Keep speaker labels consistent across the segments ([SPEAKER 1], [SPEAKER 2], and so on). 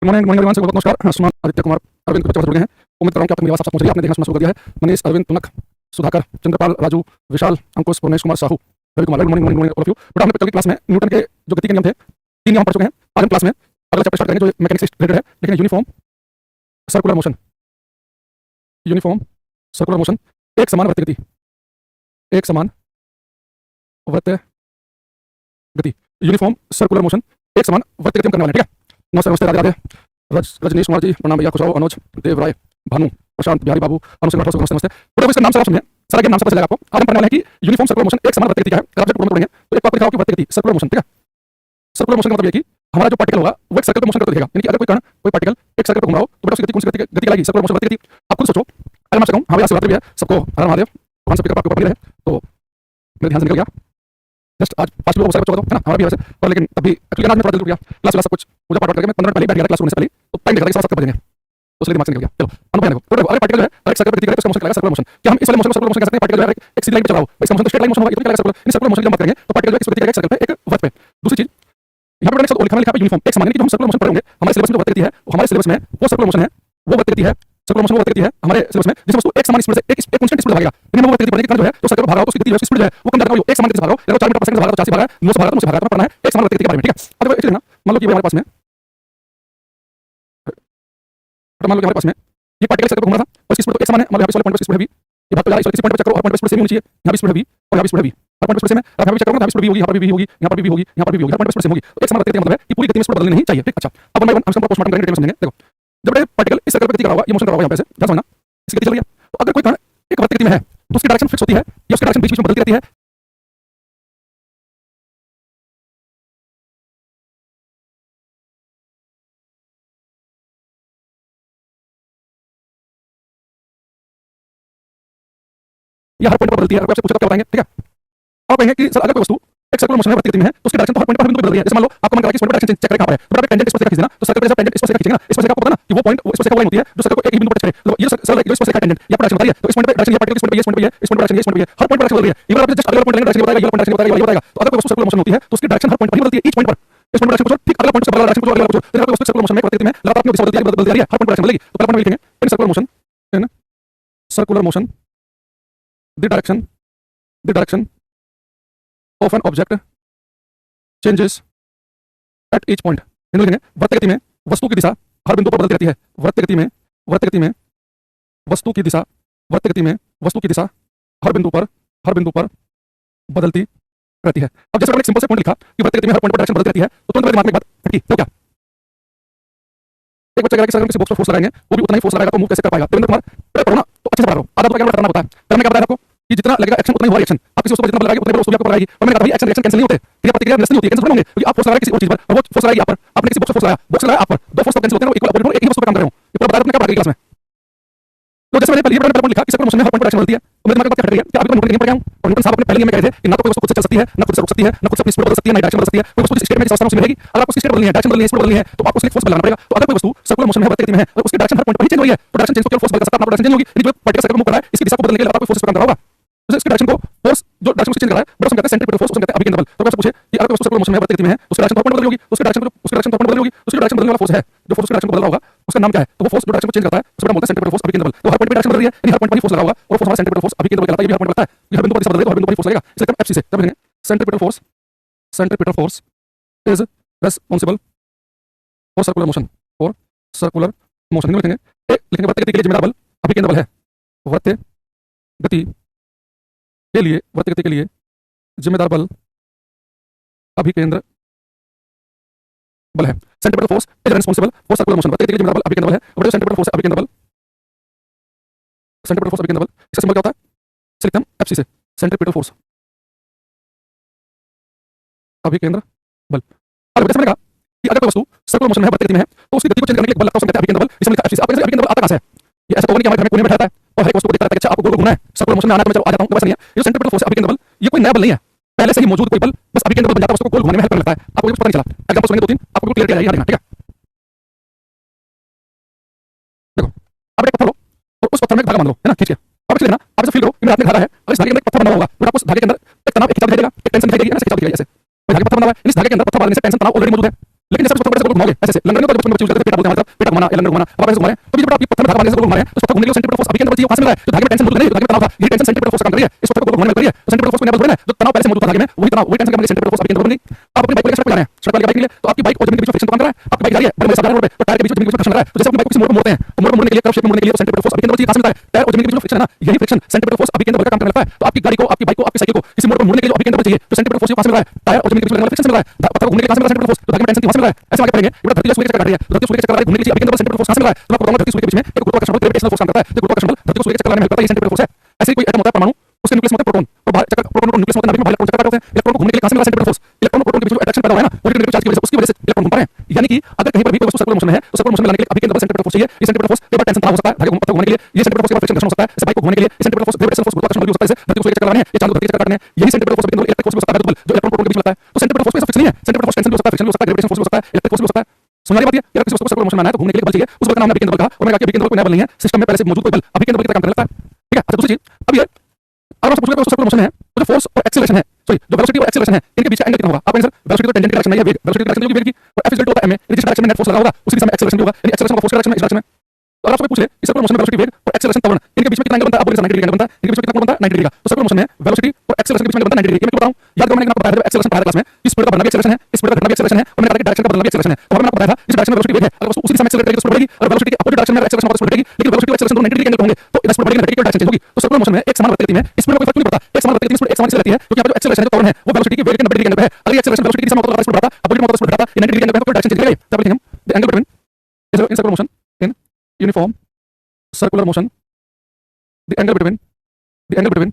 [SPEAKER 1] Morning morning everyone से बहुत नमस्कार। हाँ, सुमन आदित्य कुमार अरविंद कुछ जुड़ गए हैं। उम्मीद कर रहा हूँ कि आप तक मेरी आवाज साफ पहुंच रही है। आपने देखना सुनना शुरू कर दिया है। Manish, Arvind, Tunak, Sudhakar, Chandrapal, Raju, Vishal, Ankush, Purnesh Kumar, Sahu, Ravi Kumar. Good morning all of you. बेटा हमने पिछली क्लास में न्यूटन के जो गति के नियम थे 3 नियम पढ़ चुके हैं। आज हम क्लास में अगला चैप्टर स्टार्ट करेंगे जो मैकेनिक्स से रिलेटेड है, लेकिन uniform circular motion. Uniform circular motion, एक समान वृत्तीय गति, एक समान वृत्तीय गति, यूनिफॉर्म सर्कुलर मोशन, एक समान वृत्तीय गति हम करने वाले हैं। ठीक है, नमस्ते नमस्ते, राधे राधे। रजनीश कुमार जी प्रणाम भैया, खुशहाल, अनुज, देव राय, भानु, प्रशांत, बिहारी बाबू, अनुसिंह राठौर, नमस्ते नमस्ते। तो इसका नाम सारा सुनिए, सारा गेम नाम से पता चलेगा आपको। आज हम पढ़ने वाले हैं कि यूनिफॉर्म सर्कुलर मोशन एक समान वृत्तीय गति क्या है। अगर आप जब पढ़ेंगे तो एक बात लिखा होगा कि वृत्तीय गति सर्कुलर मोशन। ठीक है, सर्कुलर मोशन का मतलब ये कि हमारा जो पार्टिकल होगा वो एक सर्कल पे मोशन करते दिखेगा। यानी कि अगर कोई कण कोई पार्टिकल एक सर्कल पे घूम रहा हो तो बेटा उसकी गति कौन सी गति कहलाएगी? सर्कुलर मोशन, वृत्तीय गति। आप खुद सोचो। अगर मैं कहूं हां भैया शिवरात्रि भी है, सबको हर महादेव, भगवान से आपके ऊपर पकड़ रहे तो मेरे ध्यान से निकल गया। जस्ट आज 5 लोग सारे बच्चों को है ना, हमारा भी वैसे, पर लेकिन अभी एक्चुअली आज मैं थोड़ा जल्दी गया। क्लास सब कुछ पूजा पाठ करके मैं 15 मिनट पहले बैठ गया क्लास होने से पहले, तो टाइम देखा था 7 बजे तो इसलिए दिमाग से निकल गया। चलो अनुभव देखो, तो अगर पार्टिकल जो है एक सर्कल पे गति करे तो उसका मोशन कहलाएगा सर्कुलर मोशन। क्या हम इस वाले मोशन को सर्कुलर मोशन कह सकते हैं? पार्टिकल जो है एक सीधी लाइन पे चल रहा हो, इसका मोशन तो स्ट्रेट लाइन मोशन होगा, ये तो कहलाएगा सर्कुलर। इन सर्कुलर मोशन की हम बात करेंगे तो पार्टिकल जो है इस गति करेगा एक सर्कल पे, एक वृत्त पे। दूसरी चीज यहाँ पे मैंने शब्द लिखा है यूनिफॉर्म, एक समान। यानी कि जो हम सर्कुलर मोशन पढ़ेंगे हमारे सिलेबस में जो वृत्त गति है वो हमारे सिलेबस में वो सर्कुलर मोशन है, वो वृत्त गति है। सर्कुलर मोशन वो वृत्त गति है हमारे सिलेबस में जिसमें वस्तु एक समान स्पीड से एक कांस्टेंट स्पीड भागेगा। लेकिन वो वृत्त गति पढ़ने के कारण जो है तो सर्कल भाग रहा हो तो उसकी गति जो है स्पीड जो है वो कम ज्यादा हो, एक समान गति से भाग रहा हो। अगर 4 मीटर पर सेकंड से भाग रहा हो, 40 भाग रहा है, 9 से भाग रहा है, तो मुझसे भाग रहा है, तो पढ़ना है एक समान वृत्त गति के बारे में। ठीक है, अब देखो लेना, मान लो कि हमारे पास में ये पार्टिकल सर्कल घूम रहा था और इसकी स्पीड तो एक समान है। मतलब यहाँ पे वाले पॉइंट पे स्पीड है v, ये भाग तो जा रहा है, इस पॉइंट पे चक्कर, हर पॉइंट पे स्पीड सेम होनी चाहिए। यहाँ भी स्पीड है v और यहाँ भी स्पीड है v, हर पॉइंट पे स्पीड सेम है। अब यहाँ पे चेक करूंगा, यहाँ भी स्पीड v होगी, यहाँ पर भी v होगी, यहाँ पर भी v होगी, यहाँ पर भी v होगी, हर पॉइंट पे स्पीड सेम होगी। तो एक समान वृत्त गति का मतलब है कि पूरी गति में स्पीड बदलनी नहीं चाहिए। ठीक, अच्छा, अब वन बाय वन हम इसको पोस्टमार्टम करेंगे, डिटेल में समझेंगे। देखो, जब ये पार्टिकल इस सर्कल पे गति कर रहा होगा, ये मोशन कर रहा होगा, यहाँ पे से ध्यान समझना, इसकी गति चल रही है। तो अगर कोई कण एक वृत्त गति में है तो उसकी डायरेक्शन फिक्स होती है या उसकी डायरेक्शन बीच में बदलती रहती है। या हर पॉइंट पर बदलती है। अगर आपसे पूछा तो क्या बताएंगे? ठीक है, आप कहेंगे कि सर अगर कोई वस्तु एक सर्कुलर मोशन में वृत्तीय गति में है तो उसकी डायरेक्शन तो हर पॉइंट पर बिंदु पे बदल रही है। जैसे मान लो आपको मन करा कि इस पॉइंट पर डायरेक्शन चेक करें कहां पर है, तो आप एक टेंजेंट इस पर से खींच देना, तो सर्कल पे जब टेंजेंट इस पर से खींचेंगे ना, इस पर से आपको पता ना कि वो पॉइंट इस पर से लाइन होती है जो सर्कल को एक ही बिंदु पर टच करे। तो ये सर्कल जो इस पर से टेंजेंट या डायरेक्शन बता रही है, तो इस पॉइंट पे डायरेक्शन ये पार्टिकल इस पॉइंट पे ये, इस पॉइंट पे ये, इस पॉइंट पे डायरेक्शन ये, इस पॉइंट पे ये, हर पॉइंट पर डायरेक्शन बदल रही है। इवन आप जस्ट अगला पॉइंट लेंगे डायरेक्शन बताएगा, ये पॉइंट डायरेक्शन बताएगा, ये बताएगा। तो अगर कोई वस्तु सर्कुलर मोशन होती है तो उसकी डायरेक्शन हर पॉइंट पर ही बदलती है, ईच पॉइंट पर। इस पॉइंट पर डायरेक्शन कुछ ठीक अगला पॉइंट से बदला डायरेक्शन कुछ अगला कुछ। अगर कोई वस्तु सर्कुलर मोशन में वृत्तीय गति में लगातार अपनी दिशा बदलती जा रही है, हर पॉइंट पर डायरेक्शन बदलेगी। तो पहला पॉइंट में लिखेंगे in circular motion, in circular motion the direction of an object changes at each point. Hindi लिखेंगे वृत्त गति में वस्तु की दिशा हर बिंदु पर बदलती रहती है। वृत्त गति में वस्तु की दिशा, वृत्त गति में वस्तु की दिशा हर बिंदु पर बदलती रहती है। अब जैसे मैंने एक सिंपल से पॉइंट लिखा कि वृत्त गति में हर पॉइंट पर डायरेक्शन बदलती रहती है, तो तुरंत मेरे दिमाग में एक बात खटकी, तो क्या एक बच्चा कह रहा है कि सर हम किसी बॉक्स पर फोर्स लगाएंगे वो भी उतना ही फोर्स लगाएगा तो मूव कैसे कर पाएगा? देवेंद्र कुमार पढ़ो ना तो अच्छे से पढ़ा रहा हूं। आधा तो क्या खतरनाक होता है, पर मैंने क्या बताया आपको कि जितना लगेगा एक्शन उतना ही होगा रिएक्शन। आप किसी वस्तु पर जितना बल लगाएंगे उतने बल वस्तु भी आपको बल लगाएगी। पर मैंने कहा भाई एक्शन रिएक्शन कैंसिल नहीं होते, ठीक है, प्रतिक्रिया निरस्त नहीं होती है, कैंसिल थोड़ी होंगे, क्योंकि आप फोर्स लगा रहे किसी और चीज पर और वो फोर्स लगाएगी आप पर। आपने किसी बॉक्स पर फोर्स लगाया आप पर, दो फोर्स कैंसिल होते हैं, वो इक्वल अपोजिट एक ही वस्तु पर काम कर रहे हो। ये पूरा बता रहा हूं क्या पढ़ा क्लास में। तो जैसे मैंने पहले पॉइंट लिखा कि सर्कुलर मोशन में हर पॉइंट पर डायरेक्शन बदलती है, तो मेरे दिमाग में क्या खट रही है कि अभी तो न्यूटन के नियम पढ़ गया हूं और न्यूटन साहब अपने पहले नियम में कहे थे कि ना तो कोई वस्तु खुद से चल सकती है, ना खुद से रुक सकती है, ना खुद से अपनी स्पीड बदल सकती है, ना डायरेक्शन बदल सकती है। कोई वस्तु जिस स्टेट में जिस अवस्था में रहेगी, अगर आपको स्टेट बदलनी है, डायरेक्शन बदलनी है, स्पीड बदलनी है, तो आपको सिर्फ फोर्स लगाना पड़ेगा। तो अगर कोई वस्तु सर्कुलर मोशन में वृत्त गति में है और उसकी डायरेक्शन हर पॉइंट पर ही चेंज हो रही है, तो डायरेक्शन चेंज तो केवल फोर्स बदल सकता है, डायरेक्शन चेंज होगी। यदि जो पार्टिकल सर्कल मूव कर रहा है इसकी दिशा को बदलने के लिए लगातार कोई फोर्स पर काम कर रहा होगा, तो इसकी डायरेक्शन को फोर्स जो डायरेक्शन चेंज कर रहा है बड़ा उसको कहते हैं सेंट्रीपिटल फोर्स, उसको कहते हैं अभिकेंद्र बल। तो आपसे पूछे कि अगर कोई वस्तु सर्कुलर मोशन में वृत्त गति में है उसकी डायरेक्शन तो हर पॉइंट बदल होगी, उसकी डायरेशन तो हर पॉइंट बदल होगी, उसकी डायरेक्शन बदलने वाला फोर्स है जो फोर्स की डायरेक्शन को बदल रहा होगा उसका नाम क्या है? तो वो फोर्स जो डायरेक्शन को चेंज करता है उसको बोलते हैं सेंट्रीपिटल फोर्स, अभिकेंद्र बल। तो हर पॉइंट पे डायरेक्शन बदल रही है, यानी हर पॉइंट पर ही फोर्स लगा होगा और फोर्स हमारा सेंट्रीपिटल फोर्स अभिकेंद्र बल कहलाता है। ये भी हर पॉइंट लगता है, ये हर बिंदु पर दिशा बदलेगा, हर बिंदु पर ही फोर्स लगेगा। इसलिए हम एफसी से तब लिखेंगे centripetal force is responsible for circular motion, for circular motion. नहीं लिखेंगे ए लिखेंगे वृत्त गति के लिए जिम्मेदार बल अभिकेंद्र बल है। वृत्त गति के लिए जिम्मेदार बल अभिकेंद्र बल है। Centripetal force is responsible for circular motion. वृत्त गति के लिए जिम्मेदार बल अभिकेंद्र बल है। और जो सेंट्रीपिटल फोर्स है अभिकेंद्र बल, सेंट्रीपिटल फोर्स अभिकेंद्र बल, इसका सिंबल क्या होता है? लिखते हैं एफसी से सेंट्रीपिटल फोर्स अभिकेंद्र बल। अब जैसे मैंने कहा कि अगर कोई वस्तु सर्कुलर मोशन में है, वृत्त गति में है, तो उसकी गति को चेंज करने के लिए बल लगता है, उसको कहते हैं अभिकेंद्र बल। इसमें लिखा एफसी से। अब जैसे अभिकेंद्र बल आता कहां से है? ये ऐसा तो नहीं कि हमारे घर में कोने में बैठा है और हर एक वस्तु को देखता रहता है कि अच्छा आपको गोल घूमना है, सर्कुलर मोशन में आना है तो मैं चलो आ जाता हूं। तो वैसा नहीं है। ये सेंट्रीपिटल फोर्स अभिकेंद्र बल ये कोई नया बल नहीं है, पहले से ही मौजूद कोई बल बस अभिकेंद्र बल बन जाता है, उसको गोल घुमाने में हेल्प करने लगता है। आपको कुछ पता नहीं चला। एग्जांपल सुनेंगे 2-3 आपको क्लियर किया जाएगा। ठीक है, देखो अब एक पत्थर लो और उस पत्थर में एक धागा मान लो, है ना, खींच के। अब इसे लेना, आप इसे फील करो कि मेरे हाथ में धागा है, अगर इस धागे के अंदर एक पत्थर बना होगा तो आपको उस धागे के अंदर एक तनाव, एक खिंचाव दिखाई देगा, एक टेंशन दिखाई देगी, ऐसे खिंचाव दिखाई देगा। ऐसे धागे पत्थर बना हुआ है, इस धागे के अंदर पत्थर बांधने से टेंशन तनाव ऑलरेडी मौजूद है। लेकिन जैसे आप गोल घुमाओगे ऐसे लंगर तो जब बच्चे यूज करते हैं पेट बोलते हैं पेट घुमाना या लंगर घुमाना अब आप ऐसे घुमाएं तो जब आप ये पत्थर में धागा बांधने से गोल घुमा रहे हैं तो पत्थर घूमने के लिए सेंट्रीपिटल फोर्स अभी के अंदर बची है कहां से मिल रहा है जो धागे में टेंशन मौजूद नहीं धागे में तनाव था ये टेंशन सेंट्रीपिटल फोर्स काम कर रही है इस पत्थर को घुमाने में कर रही है तो सेंट्रीपिटल फोर्स को यहाँ पर जो तनाव पहले से मौजूद था धागे में वही तनाव वही टेंशन के सेंट्रीपिटल फोर्स अभी के अंदर बन गई आप अपनी बाइक को लेकर सड़क पर जा रहे हैं सड़क वाली बाइक के लिए तो आपकी बाइक और जमीन के बीच में फ्रिक्शन काम कर रहा है आपकी बाइक जा रही है बड़े साधारण रोड पे तो टायर के बीच में जमीन के बीच में घर्षण रहा है तो जैसे अपनी बाइक को किसी मोड़ पर मोड़ते हैं तो मोड़ पर मोड़ने के लिए कर्व शेप में मोड़ने के लिए सेंट्रीपिटल फोर्स अभी के अंदर बची है कहां से मिलता है टायर और जमीन के बीच में फ्रिक्शन है ना यही फ्रिक्शन सेंट्रीपिटल फोर्स अभी के अंदर काम करने लगता है तो आपकी गाड़ी को आपकी बाइक को आपकी साइकिल को किसी मोड़ पर मोड़ने के लिए अभी के अंदर चाहिए तो सेंट्रीपिटल फोर्स कहां से मिल रहा है टायर और जमीन के बीच में फ्रिक्शन मिल रहा है पत्थर घूमने के लिए कहां से मिल रहा है सेंट्रीपिटल फोर्स तो धागे में टेंशन कहां से मिल रहा है ऐसे आगे पढ़ेंगे ये धरती सूर्य के चक्कर काट रही है धरती सूर्य के चक्कर घूमने के लिए अभी के अंदर सेंट्रीपिटल फोर्स कहां से मिल रहा है तो मैं बताऊंगा धरती सूर्य के बीच में एक गुरुत्वाकर्षण बल ग्रेविटेशनल फोर्स काम करता है जो गुरुत्वाकर्षण बल धरती को सूर्य के चक्कर में हेल्प करता है ये सेंट्रीपिटल फोर्स है ऐसे ही कोई एटम होता है परमाणु उसके न्यूक्लियस में होता है प्रोटॉन और बाहर चक्कर प्रोटॉन और न्यूक्लियस में होता है नाभिक में इलेक्ट्रॉन चक्कर करते हैं इलेक्ट्रॉन को घूमने के लिए कहां से मिला सेंट्रीपिटल फोर्स इलेक्ट्रॉन और प्रोटॉन के बीच में अट्रैक्शन पैदा हुआ है ना पॉजिटिव नेगेटिव चार्ज की वजह से उसकी वजह से इलेक्ट्रॉन घूम पा रहे हैं यानी कि अगर कहीं पर भी कोई वस्तु सर्कुलर मोशन में है तो सर्कुलर मोशन में लाने के लिए अभी के अंदर सेंट्रीपिटल फोर्स चाहिए ये सेंट्रीपिटल फोर्स कई बार टेंशन तनाव हो सकता है धागे को घुमाने के लिए ये सेंट्रीपिटल फोर्स के बाद फ्रिक्शन घर्षण हो सकता है इस बाइक को घुमाने के लिए ये सेंट्रीपिटल फोर्स ग्रेविटेशनल फोर्स गुरुत्वाकर्षण बल भी हो सकता है धरती को सूर्य के चक्कर लगाने ये चांद को धरती के चक्कर काटने यही सेंट्रीपिटल फोर्स अभी के अंदर इलेक्ट्रिक फोर्स भी हो सकता है जो इलेक्ट्रॉन प्रोटॉन के बीच में लगता है तो सेंट्रीपिटल फोर्स फिक्स नहीं है सेंट्रीपिटल फोर्स टेंशन भी हो सकता है फ्रिक्शन भी हो सकता है ग्रेविटेशन फोर्स भी हो सकता है इलेक्ट्रिक फोर्स भी हो सकता है सुनने वाली बात है यार किसी वस्तु को सर्कुलर मोशन में आना है तो घूमने के लिए बल चाहिए उस बल का नाम है अभी के अंदर बल का और मैंने कहा कि अभी के अंदर कोई नया बल नहीं है सिस्टम में पहले से मौजूद कोई बल अभी के अंदर बल की तरह काम करने लगता है ठीक है अच्छा दूसरी चीज अब ये अगर आपसे पूछेगा सर्कुलर मोशन है तो जो फोर्स और एक्सेलरेशन है सॉरी जो वेलोसिटी और एक्सेलरेशन है इनके बीच का एंगल कितना होगा आप आंसर वेलोसिटी तो टेंजेंट की डायरेक्शन नहीं है वेग वेलोसिटी की डायरेक्शन होगी वेग की और F is equal to M जिस डायरेक्शन में नेट फोर्स लगा होगा उसी दिशा में एक्सेलरेशन भी होगा यानी एक्सेलरेशन का फोर्स का डायरेक्शन में इस डायरेक्शन में तो अगर आपसे पूछ ले इस सर्कुलर मोशन में वेलोसिटी वेग और एक्सेलरेशन त्वरण इनके बीच में कितना एंगल बनता है आप बोलेंगे 90 डिग्री एंगल बनता है इनके बीच में कितना कोण बनता है 90 डिग्री का तो सर्कुलर मोशन में वेलोसिटी और एक्सेलरेशन के बीच में बनता है 90 डिग्री ये मैं क्यों बताऊं याद करो मैंने आपको बताया था एक्सेलरेशन पढ़ाया क्लास में इस स्पीड का बढ़ना भी एक्सेलरेशन है इस स्पीड का घटना भी एक्सेलरेशन है और मैंने कहा कि डायरेक्शन का बदलना भी एक्सेलरेशन है तो मैंने आपको बताया था इस डायरेक्शन में वेलोसिटी वेग है अगर उसी दिशा में एक्सेलरेट करेगी तो स्पीड बढ़ेगी और वेलोसिटी के अपोजिट डायरेक्शन में एक्सेलरेशन और स्पीड बढ़ेगी लेकिन वेलोसिटी और एक्सेलरेशन दोनों 90 डिग्री एंगल पे होंगे तो इधर स्पीड बढ़ेगी नेगेटिव डायरेक्शन चेंज होगी तो सर्कुलर मोशन में एक समान गति में स्पीड में कोई फर्क नहीं पड़ता एक समान गति स्पीड एक समान से रहती है क्योंकि यहाँ पे जो एक्सेलरेशन है जो त्वरण है वो वेलोसिटी की वेग के 90 डिग्री एंगल पे है अगर एक्सेलरेशन वेलोसिटी की दिशा में होता है तो स्पीड बढ़ता अपोजिट में होता है तो स्पीड घटाता ये 90 डिग्री एंगल पे है तो डायरेक्शन चेंज करेगी तब लिखेंगे हम the angle between in circular motion in uniform circular motion the angle between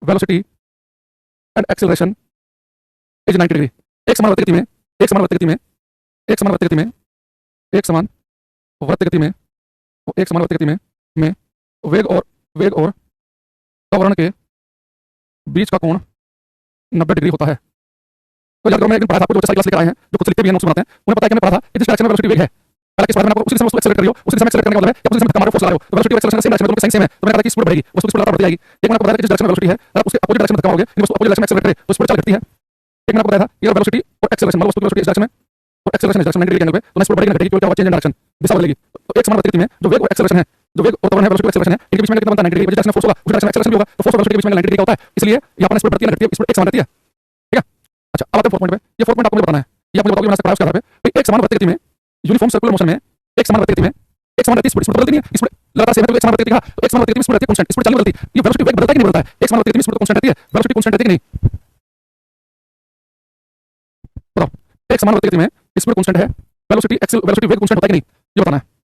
[SPEAKER 1] velocity and acceleration is 90 degree एक समान वृत्त गति में एक समान वृत्त गति में एक समान वृत्त गति में एक समान वृत्त गति में एक समान वृत्त गति में वेग और त्वरण के बीच का कोण 90 डिग्री होता है तो याद करो मैं एक दिन पढ़ा था आपको जो क्लास लेकर आए हैं जो खुद लिखते भी हैं नोट्स बनाते हैं उन्हें पता है कि मैं पढ़ा था कि जिस डायरेक्शन में वेलोसिटी वेग है हालांकि इस बारे में आपको उसी दिशा में एक्सेलरेट कर रही हो उसी दिशा में एक्सेलरेट करने का मतलब है कि आप उसी दिशा में धक्का मारो फोर्स ला रहे हो तो वेलोसिटी और एक्सेलरेशन सेम डायरेक्शन में दोनों सेम है तो मैंने कहा कि स्पीड बढ़ेगी वस्तु की स्पीड बढ़ती जाएगी एक मैंने आपको बताया कि जिस डायरेक्शन में वेलोसिटी है अगर उसके अपोजिट डायरेक्शन में धक्का मारोगे यानी वस्तु अपोजिट डायरेक्शन में एक्सेलरेट करे तो स्पीड चाल घटती है एक मैंने आपको बताया था कि वेलोसिटी और एक्सेलरेशन मतलब वस्तु की वेलोसिटी इस डायरेक्शन में और एक्सेलरेशन इस डायरेक्शन 90 डिग्री एंगल पे तो स्पीड बढ़ेगी घटेगी क्योंकि क्या चेंज इन डायरेक्शन दिशा बदलेगी तो एक समान गति में जो वेग और एक्सेलरेशन है जो वेग और त्वरण है वेलोसिटी और एक्सेलरेशन है इनके बीच में कितना बनता है 90 डिग्री जिस डायरेक्शन में फोर्स होगा उस डायरेक्शन में एक्सेलरेशन भी होगा तो फोर्स और वेलोसिटी के बीच में 90 डिग्री का होता है इसलिए यहाँ पर स्पीड बढ़ती है घटती है स्पीड एक समान रहती है ठीक है अच्छा अब आते हैं फोर्थ पॉइंट पे ये फोर्थ पॉइंट आपको मुझे बताना है ये आपको बताओगे मैं पढ़ा उसके आधार पे एक समान वृत्त गति में यूनिफॉर्म सर्कुलर मोशन में एक समान वृत्त गति में एक समान रहती स्पीड बदलती नहीं है स्पीड लगातार सेम है तो एक समान रहती है तो एक समान रहती है स्पीड रहती है कांस्टेंट स्पीड चालू रहती है ये वेलोसिटी वेग बदलता है कि नहीं बदलता है एक समान रहती है स्पीड कांस्टेंट रहती है वेलोसिटी कांस्टेंट रहती है कि नहीं बताओ एक समान रहती है में स्पीड कांस्टेंट है वेलोसिटी वेग कांस्टेंट होता है कि नहीं ये बताना है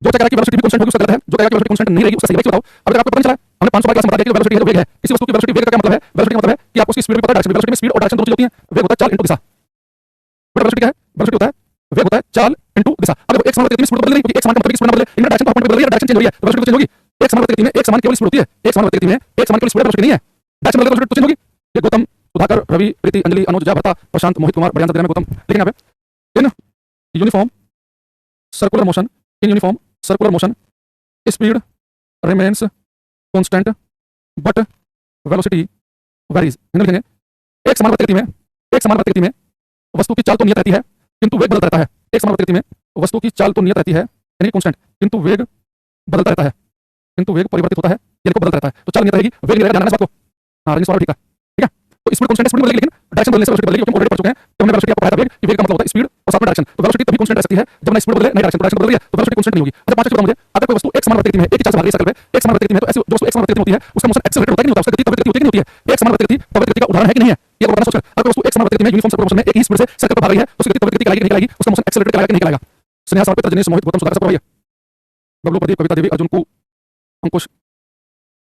[SPEAKER 1] जो कह रहा है कि वेलोसिटी भी कांस्टेंट होगी उसका गलत है जो कह रहा है कि वेलोसिटी कांस्टेंट नहीं रहेगी उसका सही है बताओ अब आपको पता नहीं चला हमने 500 बार क्लास में बता दिया कि वेलोसिटी है तो वेग है इसी वस्तु की वेलोसिटी वेग का क्या मतलब है वेलोसिटी का मतलब है कि आपको उसकी स्पीड भी पता है डायरेक्शन वेलोसिटी में स्पीड और डायरेक्शन दोनों चीजें होती हैं वेग होता है चाल इनटू दिशा बट वेलोसिटी क्या है वेलोसिटी होता है वेग होता है चाल इनटू दिशा अगर एक समान गति में स्पीड बदल नहीं क्योंकि एक समान का मतलब स्पीड ना बदले इनका डायरेक्शन तो पॉइंट बदल रही है डायरेक्शन चेंज हो रही है तो वेलोसिटी चेंज होगी एक समान गति में एक समान केवल स्पीड होती है एक समान गति में एक समान केवल स्पीड वेलोसिटी नहीं है डायरेक्शन बदल वेलोसिटी तो चेंज होगी ये गौतम सुधाकर रवि प्रीति अंजलि अनुज जया भट्टा प्रशांत मोहित कुमार बढ़िया दिया में गौतम लेकिन यहाँ पे in uniform circular motion speed remains constant but velocity varies Hindi में लिखेंगे एक समान वृत्त गति में वस्तु की चाल तो नियत रहती है किंतु वेग बदलता रहता है एक समान वृत्त गति में वस्तु की चाल तो नियत रहती है यानी कांस्टेंट किंतु वेग बदलता रहता है किंतु वेग परिवर्तित होता है यानी को बदलता रहता है तो चाल नियत रहेगी वेग नहीं रहेगा जानना इस बात को हां रंजित सवाल ठीक है तो स्पीड कांस्टेंट स्पीड बदलेगी लेकिन डायरेक्शन बदलने से वेलोसिटी बदलेगी क्योंकि ऑलरेडी पढ़ चुके हैं तो हमने वेलोसिटी आपको बताया था वेग वेग का मतलब होता है स्पीड और साथ में डायरेक्शन तो वेलोसिटी तभी कांस्टेंट रह सकती है जब ना स्पीड बदले नहीं डायरेक्शन बदल रही है तो वेलोसिटी कांस्टेंट नहीं होगी अच्छा पांच चीज मुझे अगर कोई वस्तु एक समान वृत्त गति में एक ही चाल से भाग रही है सर्कल पे एक समान वृत्त गति में तो ऐसी जो वस्तु एक समान वृत्त गति में होती है उसका मोशन एक्सेलरेट होता है कि नहीं होता उसका गति त्वरित गति होती है कि नहीं होती है एक समान वृत्त गति का उदाहरण है कि नहीं है ये बताना सोचकर अगर वस्तु एक समान वृत्त गति में यूनिफॉर्म सर्कुलर मोशन में एक ही स्पीड से सर्कल पर भाग रही है तो उसकी गति त्वरित गति कहलाएगी नहीं कहलाएगी उसका मोशन एक्सेलरेट कहलाएगा कि नहीं कहलाएगा स्नेहा साहब तजनीश मोहित गौतम सुधाकर सब भैया बबलू प्रदीप कविता देवी अर्जुन को अंकुश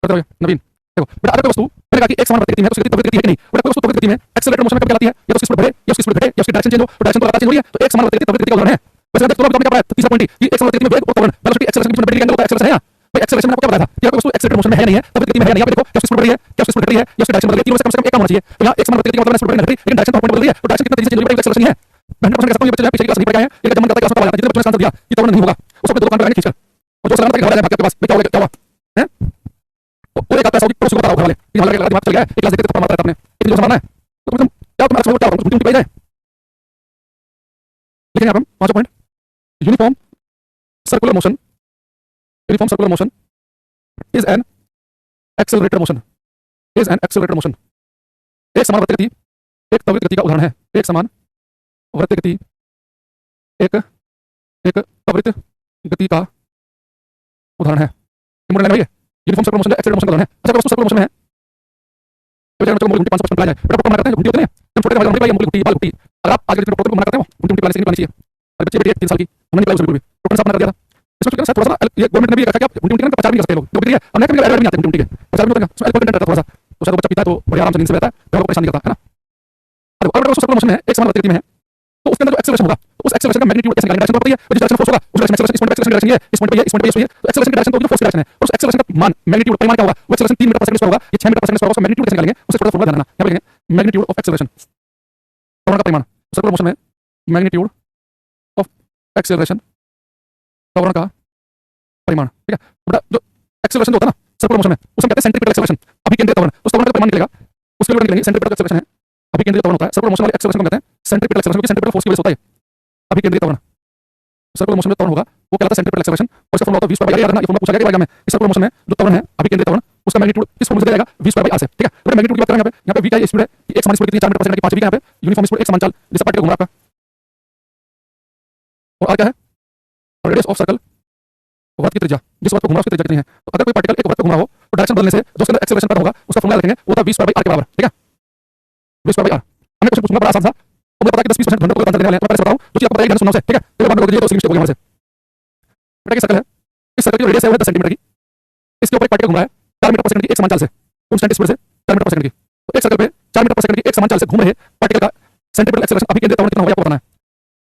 [SPEAKER 1] करते हुए नवीन देखो बेटा अगर वस्तु मैंने कहा कि एक समान वृत्त गति में तो उसकी त्वरित गति है कि नहीं बेटा कोई वस्तु त्वरित गति में एक्सेलरेटेड मोशन में कब कहलाती है या तो उसकी स्पीड बढ़े या उसकी स्पीड घटे या उसकी डायरेक्शन चेंज हो तो डायरेक्शन तो लगातार चेंज हो रही है तो एक समान वृत्त गति त्वरित गति का उदाहरण है वैसे देखो तो क्या पता है तीसरा पॉइंट कि एक समान वृत्त गति में वेग और त्वरण वेलोसिटी एक्सेलरेशन के बीच में 90 डिग्री एंगल होता है एक्सेलरेशन है भाई एक्सेलरेशन में आपको क्या बताया था कि अगर वस्तु एक्सेलरेटेड मोशन में है नहीं है त्वरित गति में है नहीं है देखो क्या उसकी स्पीड बढ़ रही है क्या उसकी स्पीड घट रही है या उसकी डायरेक्शन बदल रही है तीनों में से कम एक काम होना चाहिए तो यहां एक समान वृत्त गति का मतलब स्पीड बढ़ रही है लेकिन डायरेक्शन तो पॉइंट बदल रही है तो डायरेक्शन कितना तेजी से चेंज हो रही है एक्सेलरेशन है 100% कह सकता हूं ये बच्चे जो है पिछली क्लास नहीं पढ़ के आए हैं, इनका जब मन करता है क्लास में कब आ जाता है। जितने बच्चों ने आंसर दिया कि तवरण नहीं होगा उस वक्त दो दुकान पर आएंगे खींचकर, और जो सलामत है घर वाले भाग के पास क्या होगा, क्या हुआ है, वो एक आता है सऊदी पड़ोसी को बताओ घर वाले कि हमारे लगा दिमाग चल गया है, एक क्लास देखते तो मारता रहता आपने इतनी जो संभालना है, तो तुम क्या तुम अच्छा क्या तुम पाई जाए। लेकिन यहाँ पर हम पांचवा point, uniform circular motion, uniform circular motion is an accelerated motion, is an accelerated motion. एक समान वृत्त गति एक त्वरित गति का उदाहरण है, एक समान वृत्त गति एक एक त्वरित गति का उदाहरण है। इम्पोर्टेंट है ये uniform circular motion accelerated motion का उदाहरण है। अच्छा वस्तु सर्कुलर मोशन में है तो जब मूल घुंटी 5% प्लाई जाए बेटा पकड़ करते हैं घुंटी होते हैं जब छोटे हमारे प्लाई मूल घुंटी बाल घुंटी, अगर आप आज के दिन प्रोटोकॉल बना करते हो घुंटी प्लाई से नहीं पानी चाहिए। अरे बच्चे बेटी 3 साल की हमने प्लाई बिल्कुल भी प्रोटोकॉल साफ बना कर दिया था। इसमें क्या थोड़ा सा ये गवर्नमेंट ने भी रखा कि आप घुंटी का प्रचार भी कर सकते हैं लोग, जो भी है हमने कभी एड नहीं आते घुंटी के प्रचार में तो एल्कोहल कंटेंट रहता थोड़ा सा, तो शायद बच्चा पीता है तो बड़े आराम से नींद से रहता है, तो परेशान नहीं करता है ना। अरे और सर्कुलर मोशन में एक समान गति में है तो उसके अंदर जो एक्सेलरेशन होगा तो उस एक्सेलरेशन का मैग्नीट्यूड कैसे डायरेक्शन पता है, जिस डायरेक्शन फोर्स होगा उस डायरेक्शन एक्सेलरेशन, इस पॉइंट पे एक्सेलरेशन ये इस पॉइंट पे ये इस पॉइंट पे ये तो एक्सेलरेशन की डायरेक्शन तो जो फोर्स की डायरेक्शन है और उस एक्सेलरेशन का मान मैग्नीट्यूड परिमाण क्या होगा, वो एक्सेलरेशन 3 मीटर पर सेकंड पर होगा, ये 6 मीटर पर सेकंड पर होगा, उसका मैग्नीट्यूड कैसे निकालेंगे उसे थोड़ा फॉर्मूला ध्यान रखना। यहां पे लिखेंगे मैग्नीट्यूड ऑफ एक्सेलरेशन, त्वरण का परिमाण सर्कुलर मोशन में मैग्नीट्यूड ऑफ एक्सेलरेशन त्वरण का परिमाण, ठीक है बेटा। जो एक्सेलरेशन होता है ना सर्कुलर मोशन में उसे कहते हैं सेंट्रीपिटल एक्सेलरेशन, अभिकेंद्रित त्वरण, तो त्वरण का परिमाण निकलेगा उसके लिए निकलेंगे सेंट्रीपिटल एक्सेलरेशन है, अभिकेंद्रित त्वरण होता है सर्कुलर मोशन वाले एक्सेलरेशन को कहते हैं सेंट्रीपिटल एक्सेलरेशन, क्योंकि सेंट्रीपिटल फोर्स की वजह से होता है अभिकेंद्रित त्वरण। सर्कुलर मोशन में त्वरण होगा वो कहलाता है सेंट्रीपिटल एक्सेलरेशन और इसका फॉर्मूला होता है v² याद रखना, ये फॉर्मूला पूछा गया एग्जाम में। इस सर्कुलर मोशन में जो त्वरण है अभिकेंद्रित त्वरण उसका मैग्नीट्यूड इस फॉर्मूले से दिया जाएगा v² r से, ठीक है। तो मैग्नीट्यूड की बात करें यहाँ पे v क्या है, स्पीड है कि एक समान स्पीड कितनी 4 मीटर पर सेकंड की 5 v का यहाँ पे यूनिफॉर्म स्पीड एक समान चाल जैसे पार्टिकल घूम रहा है आपका, और r क्या है रेडियस ऑफ सर्कल, वृत्त की त्रिज्या जिस वृत्त पर घूम रहा है उसकी त्रिज्या कितनी है। तो अगर कोई पार्टिकल एक वृत्त पर घूम रहा हो तो डायरेक्शन बदलने से जो उसके अंदर एक्सेलरेशन पैदा होगा उसका फॉर्मूला रखेंगे वो था v² r के बराबर, ठीक है v² r। हमने क्वेश्चन पूछूंगा बड़ा आसान था, तो मुझे पता है कि 10-20% घंटे को आंसर देने वाले हैं, तो मैं पहले बताऊं जो चीज आपको बताइए ध्यान सुनना से, ठीक है फिर बाद में लोग ये तो सिंगल स्टेप हो गया हमारे से। बेटा की सर्कल है, इस सर्कल की रेडियस है 10 सेंटीमीटर की, इसके ऊपर एक पार्टिकल घूम रहा है 4 मीटर पर सेकंड की एक समान चाल से कांस्टेंट स्पीड से 4 मीटर पर सेकंड की, तो एक सर्कल पे 4 मीटर पर सेकंड की एक समान चाल से घूम रहे पार्टिकल का सेंट्रीपिटल एक्सेलरेशन अभिकेंद्रित त्वरण कितना होगा आपको बताना है।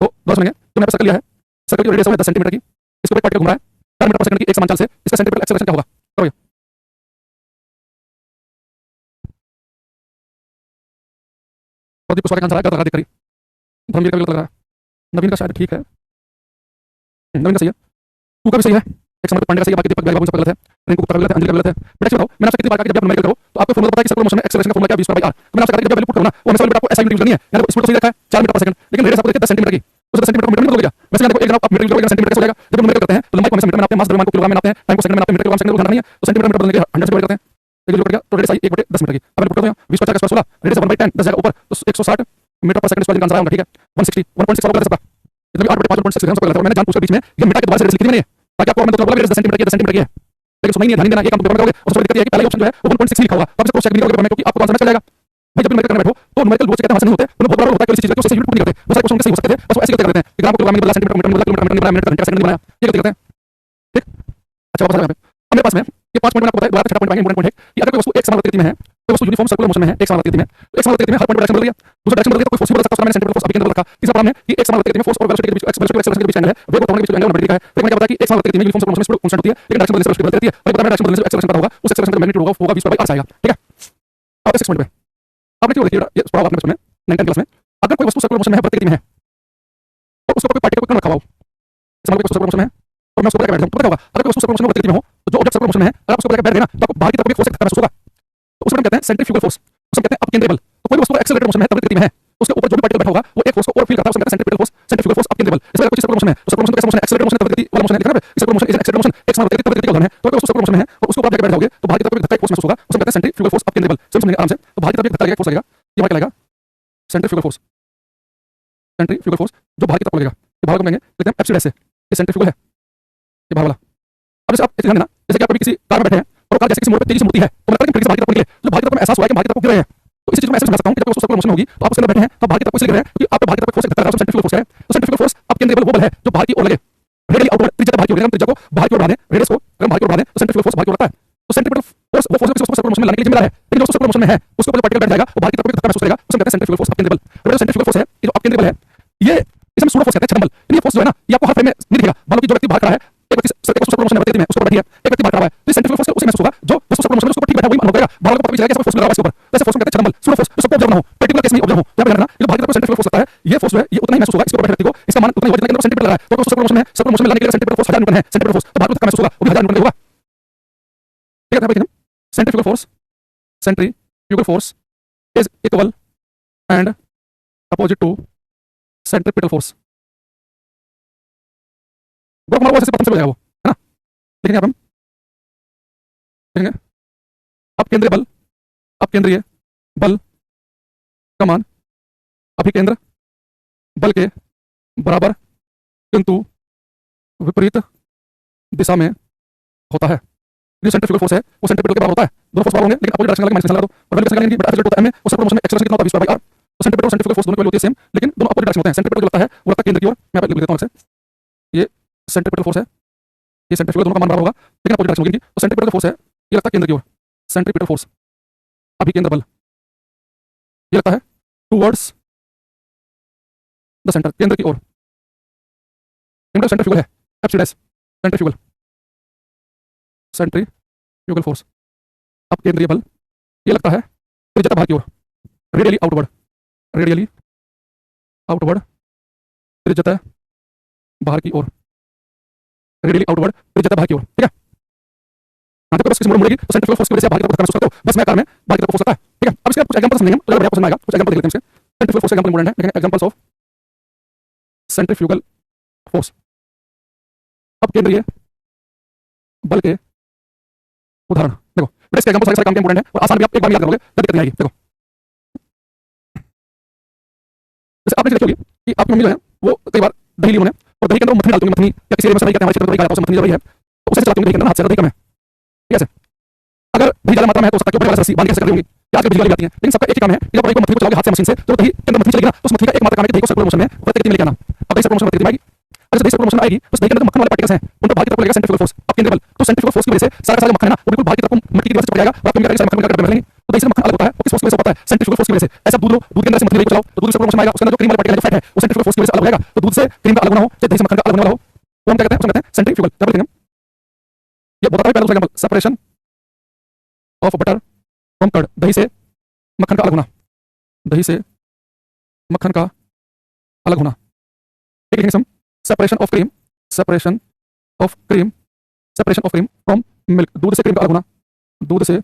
[SPEAKER 1] तो दोस्त सुनिए जो मैंने सर्कल लिया है, सर्कल की रेडियस है 10 सेंटीमीटर की, इसके ऊपर एक पार्टिकल घूम रहा है 4 मीटर पर सेकंड की एक समान चाल से, इसका सेंट्रीपिटल एक्सेलरेशन क्या होगा करो ये। प्रदीप कुशवाहा का आंसर है गलत लगा, धर्मवीर का भी गलत लग रहा है, नवीन का शायद ठीक है, नवीन का सही है, तू का भी सही है, एक समय पांडे का सही है, बाकी दीपक बाबू सब गलत है, रिंकू गुप्ता का गलत है, अंजलि का गलत है। बेटा बताओ मैंने आपसे कितनी बार कहा कि जब आप न्यूमेरिकल करो तो आपको फॉर्मूला पता है कि सर्कुलर मोशन में एक्सेलरेशन का फॉर्मूला क्या है v² r, तो मैंने आपसे कहा कि जब वैल्यू पुट करो ना वो हमेशा बेटा आपको SI यूनिट यूज करनी है, यानी स्पीड तो सही रखा है 4 मीटर पर सेकंड, लेकिन रेडियस आपको देखिए 10 सेंटीमीटर की, तो 10 सेंटीमीटर को मीटर में बदल गया। वैसे देखो एक जब आप मीटर यूज करोगे सेंटीमीटर से हो जाएगा, जब न्यूमेरिकल करते हैं तो लंबाई को हमेशा मीटर में नापते हैं, मास द्रव्यमान को किलोग्राम में नापते हैं, टाइम को सेकंड में नापते हैं, मीटर किलोग्राम सेकंड को ध्यान रखनी है, तो सेंटीमीटर मीटर बदलने के 100 से डिवाइड करते हैं, देखिए जो कट गया तो रेडियस आई 1/10 मीटर की। अब मैं पुट करता हूं 20 का 16 रेडियस 1/10 10 जाएगा ऊपर तो 160 मीटर पर सेकंड इसका आंसर आएगा, ठीक है 160 1.6 वाला गलत है सबका, इतना भी 8/5 1.6 हम सब गलत है, मैंने जानबूझकर बीच में ये मिटा के दोबारा से रेडियस लिखी नहीं है ताकि आपको मैं तो बोला 10 सेंटीमीटर की 10 सेंटीमीटर की है, लेकिन सुनाई नहीं ध्यान देना, ये काम तुम पेपर में करोगे और सबसे दिक्कत ये है कि पहला ऑप्शन जो है वो 1.6 लिखा होगा, तो आप इसे क्रॉस चेक नहीं करोगे पेपर में क्योंकि आपको आंसर चल जाएगा। भाई जब न्यूमेरिकल करने बैठो तो न्यूमेरिकल रोज कहते हैं वहां से नहीं होते, तो बहुत बड़ा होता है किसी चीज का उससे यूनिट नहीं करते, वो सारे क्वेश्चन सही हो सकते थे बस वो ऐसे करते हैं कि ग्राम को किलोग्राम में बदला, सेंटीमीटर मीटर में बदला, किलोमीटर मीटर में बदला, मिनट सेकंड में बनाया, ये गलती करते हैं, ठीक। अच्छा वापस आ यहाँ पे अब मेरे पास में ये 5 पॉइंट आपको बताया, दोबारा छठा पॉइंट आएंगे, इंपॉर्टेंट पॉइंट है कि अगर कोई वस्तु एक समान वृत्त में है, कोई वस्तु यूनिफॉर्म सर्कुलर मोशन में है, एक समान वृत्त में, तो एक समान वृत्त में हर पॉइंट पर डायरेक्शन बदल गया, दूसरा डायरेक्शन बदल गया तो कोई फोर्स बदल सकता है, मैंने सेंट्रीपिटल फोर्स अभिकेंद्रित रखा। तीसरा प्रॉब्लम है कि एक समान वृत्त में फोर्स और वेलोसिटी के बीच एक्सेलरेशन के बीच एंगल है, वेग और त्वरण के बीच एंगल 90 डिग्री का है। फिर मैंने क्या बताया कि एक समान वृत्त में यूनिफॉर्म सर्कुलर मोशन में स्पीड कांस्टेंट होती है, लेकिन डायरेक्शन बदलने से स्पीड बदलती रहती है, और डायरेक्शन बदलने से एक्सेलरेशन पैदा होगा, उस एक्सेलरेशन का मैग्नीट्यूड होगा v² r आएगा, ठीक है। अब 6 पॉइंट पे आपने क्यों देखिए ये पढ़ा आपने बचपन में 9th क्लास में, अगर कोई वस्तु सर्कुलर मोशन में है, वृत्त गति में है और उसके ऊपर कोई पार्टिकल को रखा हुआ हो, समझ लो सर्कुलर मोशन में है और मैं उसको बैठ जाऊं तो क्या होगा, अगर कोई वस्तु सर्कुलर मोशन में वृत्त गति में हो तो जो ऑब्जेक्ट सर्कुलर मोशन में है अगर आप उसको बैठ गए ना तो आपको बाहर की तरफ एक फोर्स महसूस होगा, तो उसको हम कहते हैं सेंट्रीफ्यूगल फोर्स, उसको कहते हैं अपकेंद्रिबल। तो कोई वस्तु एक्सेलरेटेड मोशन में है, त्वरित गति में है, उसके ऊपर जो भी पार्टिकल बैठा होगा वो एक फोर्स को और फील करता है, उसको कहते हैं सेंट्रीफ्यूगल फोर्स, सेंट्रीफ्यूगल फोर्स अपकेंद्रिबल। इसमें कुछ सर्कुलर मोशन है तो सर्कुलर मोशन कैसा मोशन है, एक्सेलरेटेड मोशन, त्वरित गति वाला मोशन है, लिखा है circular motion is an accelerated motion, एक समान त्वरित गति का उदाहरण है। तो अगर वस्तु सर्कुलर मोशन में है और उसको आप बैठ जाओगे तो बाहर की तरफ एक धक्का फोर्स महसूस होगा, उसको कहते हैं सेंट्रीफ्यूगल फोर्स अपकेंद्रिबल। समझेंगे आराम से, तो बाहर की तरफ एक धक्का लगेगा, फोर्स लगेगा, ये क्या लगेगा सेंट्रीफ्यूगल फोर्स, सेंट्रीफ्यूगल फोर्स जो बाहर की तरफ लगेगा, ये बाहर को कहेंगे कहते हैं एब्सिड से, ये सेंट्रीफ्यूगल है, ये बाहर वाला। अब जैसे आप ध्यान देना, जैसे कि आप कभी किसी कार में बैठे हैं और कार जैसे किसी मोड़ पे तेजी से मुड़ती है तो मतलब कि बाहर की तरफ निकले, जो बाहर की तरफ में एहसास हुआ है कि बाहर की तरफ गिर रहे हैं, तो इसी चीज को मैं ऐसे समझा सकता हूं कि जब वस्तु सर्कुलर मोशन होगी तो आप उसके अंदर बैठे हैं तो बाहर की तरफ गिर रहे हैं क्योंकि आप बाहर की तरफ फोर्स धक्का लगा रहा है, सेंट्रीफ्यूगल फोर्स है। तो सेंट्रीफ्यूगल फोर्स अपकेंद्रिबल वो बल है जो बाहर की ओर लगे, रेडियली आउटवर्ड, त्रिज्या बाहर की ओर, त्रिज्या को बाहर की ओर बढ़ा दें, रेडियस को बाहर की ओर बढ़ा दें, तो सेंट्रीफ्यूगल फोर्स बाहर की ओर लगता है। तो सेंट्रीपिटल फोर्स वो फोर्स है सर्कुलर मोशन में लाने के लिए जिम्मेदार है, लेकिन जो सर्कुलर मोशन में है उसके ऊपर जो पार्टिकल बैठ जाएगा वो बाहर की तरफ एक धक्का महसूस करेगा, उसे कहते हैं सेंट्रीफ्यूगल फोर्स अपकेंद्रिबल। जो सेंट्रीफ्यूगल फोर्स है ये जो अपकेंद्रिबल है ये इसे हम सूडो फोर्स कहते हैं, छद्म बल। ये फोर्स जो है ना ये आपको हर फ्रेम में नहीं दिखेगा, मान लो कि जो व्यक्ति बाहर खड़ा है, एक व्यक्ति सर्कुलर मोशन में है, एक व्यक्ति बाहर खड़ा है, तो सेंट्रीफ्यूगल फोर्स उसे महसूस होगा जो वस्तु सर्कुलर मोशन में उसके ऊपर ठीक बैठा वही मान होगा, बाहर को पता भी चलेगा कि फोर्स लगा हुआ है इसके ऊपर, जैसे फोर्स को कहते हैं छदम बल, सूडो फोर्स, जो सबको ऑब्जर्व ना हो, पर्टिकुलर केस में ऑब्जर्व हो, यहां पे ध्यान रखना, ये बाहर की तरफ सेंट्रीफ्यूगल फोर्स लगता है, ये फोर्स जो है ये उतना ही महसूस होगा इसके ऊपर बैठे व्यक्ति को, इसका मान उतना ही होगा जितना कि सेंटीमीटर लगा है, तो उसको सर्कुलर मोशन में लाने के लिए सेंटीमीटर फोर्स 1000 न्यूटन है, सेंटीमीटर फोर्स तो बाहर को कितना महसूस होगा, वो भी 1000 न्यूटन का होगा। ठीक है भाई, centrifugal force, centrifugal force is equal and opposite to centripetal force. Group हमारा वैसे पता चल जाएगा वो, है ना। देखेंगे अब हम देखेंगे अब केंद्रीय बल का मान अभिकेंद्र बल के बराबर किंतु विपरीत दिशा में होता है। जो सेंट्रीफ्यूगल फोर्स है वो सेंट्रीपिटल के बराबर होता है, दोनों फोर्स बराबर होंगे लेकिन अपोजिट डायरेक्शन लगा माइनस लगा दो, और वैल्यू कैसे बटा एब्सोल्यूट होता है में और सर्कुलर मोशन में एक्सेलरेशन कितना होता है 20 r। तो सेंट्रीपिटल और सेंट्रीफ्यूगल फोर्स दोनों की वैल्यू होती है सेम, लेकिन दोनों अपोजिट डायरेक्शन होते हैं। सेंट्रीपिटल जो लगता है वो लगता है केंद्र की ओर, मैं यहाँ पे लिख देता हूं, ये सेंट्रीपिटल फोर्स है, ये सेंट्रीफ्यूगल दोनों का मान बराबर होगा लेकिन अपोजिट डायरेक्शन होगी इनकी। तो सेंट्रीपिटल फोर्स है ये लगता है केंद्र की ओर, सेंट्रीपिटल फोर्स अभिकेंद्र बल ये लगता है टुवर्ड्स द सेंटर, केंद्र की ओर। इनका सेंट्रीफ्यूगल है F C dash, centrifugal force अब केंद्रीय बल ये लगता है त्रिज्यता भाग की ओर, रेडियली आउटवर्ड त्रिज्यता बाहर की ओर, रेडियली आउटवर्ड त्रिज्यता बाहर की ओर। ठीक है, तो बस किस मोड़ मुड़ेगी तो सेंट्रीफ्यूगल फोर्स की वजह से बाहर की तरफ महसूस करते हो, बस मैं आकार में बाहर की तरफ फोर्स लगता है। ठीक है, अब इसका कुछ एग्जांपल समझेंगे तो बढ़िया पसंद आएगा, कुछ एग्जांपल देख लेते हैं इसके। सेंट्रीफ्यूगल फोर्स एग्जांपल इंपॉर्टेंट है, देखेंगे एग्जांपल्स ऑफ सेंट्रीफ्यूगल फोर्स। अब केंद्रीय बल के उदाहरण देखो, इसके एग्जांपल सारे काम के इंपॉर्टेंट है और आसान भी, आप एक बार में याद करोगे जब दिक्कत नहीं आएगी। देखो जैसे आपने देखी होगी कि आपकी मम्मी जो है वो कई बार दही ली उन्होंने और दही के अंदर मथनी डालती होंगी, मथनी या किसी एरिया में से दही कहते हैं हमारे क्षेत्र में दही का आता है, मथनी जब रही है तो उसे चलाती होंगी दही के अंदर, हाथ से दही कम है। ठीक है, अगर दही ज्यादा मात्रा में है तो हो सकता है कि बड़े वाले रस्सी बांध के ऐसे कर दी होंगी, या आजकल बिजली वाली आती है, लेकिन सबका एक ही काम है कि जब दही को मथनी को चलाओगे हाथ से मशीन से तो दही के अंदर मथनी चलेगी ना, तो उस मथनी का एक मात्र काम है कि दही को सर्कुलर मोशन में प्रत्येक में लेके आना। अब दही सर्कुलर मोशन में प्रत्येक आएगी, अगर दही सर्कुलर मोशन आएगी तो दही के अंदर मक्खन वाले पार्टिकल्स हैं उन पर बाहर की तरफ लगेगा सेंट्रीफ्यूगल फोर्स। अब केंद्रीय बल तो सेंट्रीफ्यूगल फोर्स की वजह से सारा मक्खन है ना वो बिल्कुल बाहर की तरफ मट्टी की दीवार से चिपक जाएगा और आपको क्या मक्खन मिलकर बैठ लेंगे, तो दही से मक्खन अलग होता है, वो किस फोर्स की वजह से होता है, सेंट्रीफ्यूगल फोर्स की वजह से। ऐसा दूध लो, दूध के अंदर से मक्खन चलाओ तो दूध सर्कुलर मोशन आएगा, उसके अंदर जो क्रीम वाला पार्टिकल है जो फैट है वो सेंट्रीफ्यूगल फोर्स की वजह से अलग हो जाएगा, तो दूध से क्रीम का अलग होना हो चाहे दही से मक्खन का अलग होना हो वो हम क्या कहते हैं, उसको कहते हैं सेंट्रीफ्यूगल। जब देखेंगे ये बताता है पहला दूसरा example, separation of butter from curd, दही से मक्खन का अलग होना, दही से मक्खन का अलग होना। ठीक है, हम separation of cream from milk, दूध से क्रीम का अलग होना, दूध से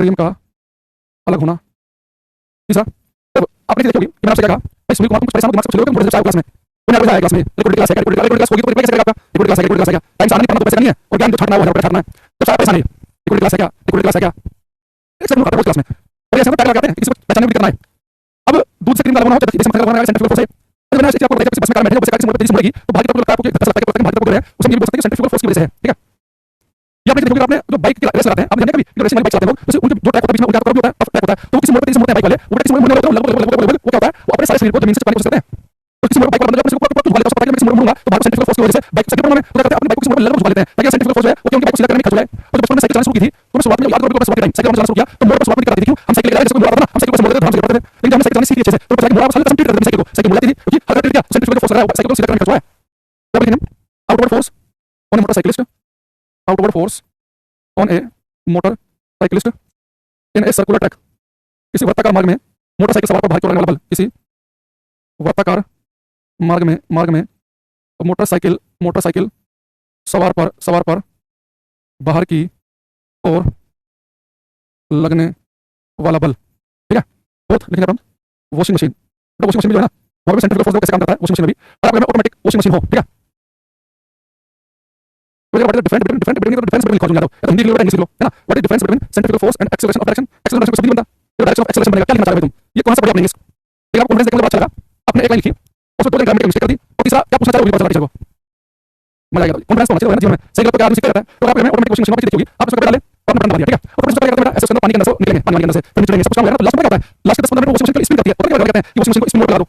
[SPEAKER 1] क्रीम का अलग होना। तीसरा जब आपने देखी होगी कि मैंने आपसे क्या कहा भाई सुनील कुमार तुम परेशान हो, दिमाग से चलोगे तुम चाहे क्लास में उन्हें आगे क्लास में लिक्विड क्लास है, लिक्विड क्लास होगी तो रिप्लाई कैसे करेगा आपका, लिक्विड क्लास है क्या टाइम सारा नहीं पढ़ना तो पैसे नहीं है और ज्ञान जो छाटना है वो छाटना है, तो सारा पैसा नहीं। लिक्विड क्लास है क्या एक सब लोग आते हैं क्लास में और ऐसे टैग लगाते हैं किसी को पहचानने भी करना है। अब दूध से क्रीम का अलग होना हो तो जैसे मक्खन का अलग होना है सेंट्रीफ्यूगल फोर्स है। अगर मैंने आपको बताया कि बस में कार में है बस किसी मोड़ पे तेजी से मुड़ेगी तो भाग की तरफ लगता है आपको धक्का लगता है कि भाग की तरफ हो रहा है, उसे ये भी बोल सकते हैं कि सेंट्रीफ्यूगल फोर्स की वजह से है। ठीक है, ये आपने देखोगे आपने जो बाइक की रेस लगाते हैं, आपने कभी जो रेसिंग वाली बाइक चलाते हैं लोग तो उनके जो ट्रैक होता है बीच में उनका कर्व होता है, ट्रैक होता है, तो किसी मोड़ पे तेजी से मुड़ते हैं बाइक वाले, वो किसी मोड़ मुड़ने वाले होते हैं लगभग वो क्या होता है वो अपने सारे शरीर को जमीन से छुपाने की कोशिश करते हैं। तो किसी मोड़ बाइक वाला बंदा अपने को कुछ झुका लेता है, उसको पता है मैं किसी मोड़ मुड़ूंगा तो भाग सेंट्रीफ्यूगल फोर्स की वजह से बाइक से प्रॉब्लम है वो करते हैं अपनी बाइक को किसी मोड़ लगभग झुका लेते हैं ताकि सेंट्रीफ्यूगल फोर्स है वो उनकी बाइक को सीधा करने में खर्च हो जाए। और जब बचपन में साइकिल चलाना शुरू की थी तो मैं शुरुआत में याद करो शुरुआत टाइम साइकिल चलाना शुरू किया तो मोड़ पर शुरुआत नहीं कराती थी, हम साइकिल लेकर जैसे मोड़ आता ना हम साइकिल को मोड़ देते थे, हम साइकिल करते थे, लेकिन हमने साइकिल चलानी सीखी अच्छे से तो साइकिल मोड़ पर कंप्लीट करते थे, साइकिल को साइकिल मोड़ लेती थी क्योंकि हर क्या सेंट्रीफ्यूगल फोर्स लगा है साइकिल को सीधा करने में खर्च हुआ है। तब लेकिन outward force on A motorcyclist, outward force on A motorcyclist in a circular track, किसी वर्ताकार मार्ग में मोटरसाइकिल सवार पर भार की ओर लगने वाला बल, किसी वर्ताकार मार्ग में मोटरसाइकिल सवार पर बाहर की ओर लगने वाला बल। ठीक है, बहुत लिखने पर वॉशिंग मशीन, तो वॉशिंग मशीन जो है ना वहां पे सेंट्रीफ्यूगल फोर्स कैसे काम करता है, वॉशिंग मशीन में भी और आपको ऑटोमेटिक वॉशिंग मशीन हो। ठीक है, तो ये डिफरेंस बिटवीन खोजना है तो हिंदी के लिए इंग्लिश के लिए है ना, what is difference between centrifugal force and acceleration of direction, acceleration को शब्द नहीं बनता तो डायरेक्शन ऑफ एक्सेलरेशन बनेगा, क्या लिखना चाह रहे हो तुम, ये कौन सा पढ़ा आपने इंग्लिश, एक आपको कॉन्फ्रेंस देखने में अच्छा लगा आपने एक लाइन लिखी उसमें दो लाइन ग्रामेटिकल मिस्टेक कर दी और तीसरा क्या पूछना चाह रहे हो पता चला टीचर को, मजा आ गया। कॉन्फ्रेंस होना चाहिए जीवन में, सही गलत तो क्या आदमी सीखता रहता है, तो आप ऑटोमेटिक वॉशिंग मशीन देखी होगी आप उसको डालें और अपना बना दिया। ठीक है, और उसको क्या करते हैं ऐसे उसके अंदर पानी के अंदर से निकलेंगे, पानी के अंदर से फिर निकलेंगे सब कुछ होगा तो लास्ट में क्या होता है, लास्ट के 10-15 मिनट वॉशिंग मशीन स्पिन करती है, पता क्या कहते हैं कि वॉशिंग मशीन को स्पिन मोड पे लगा दो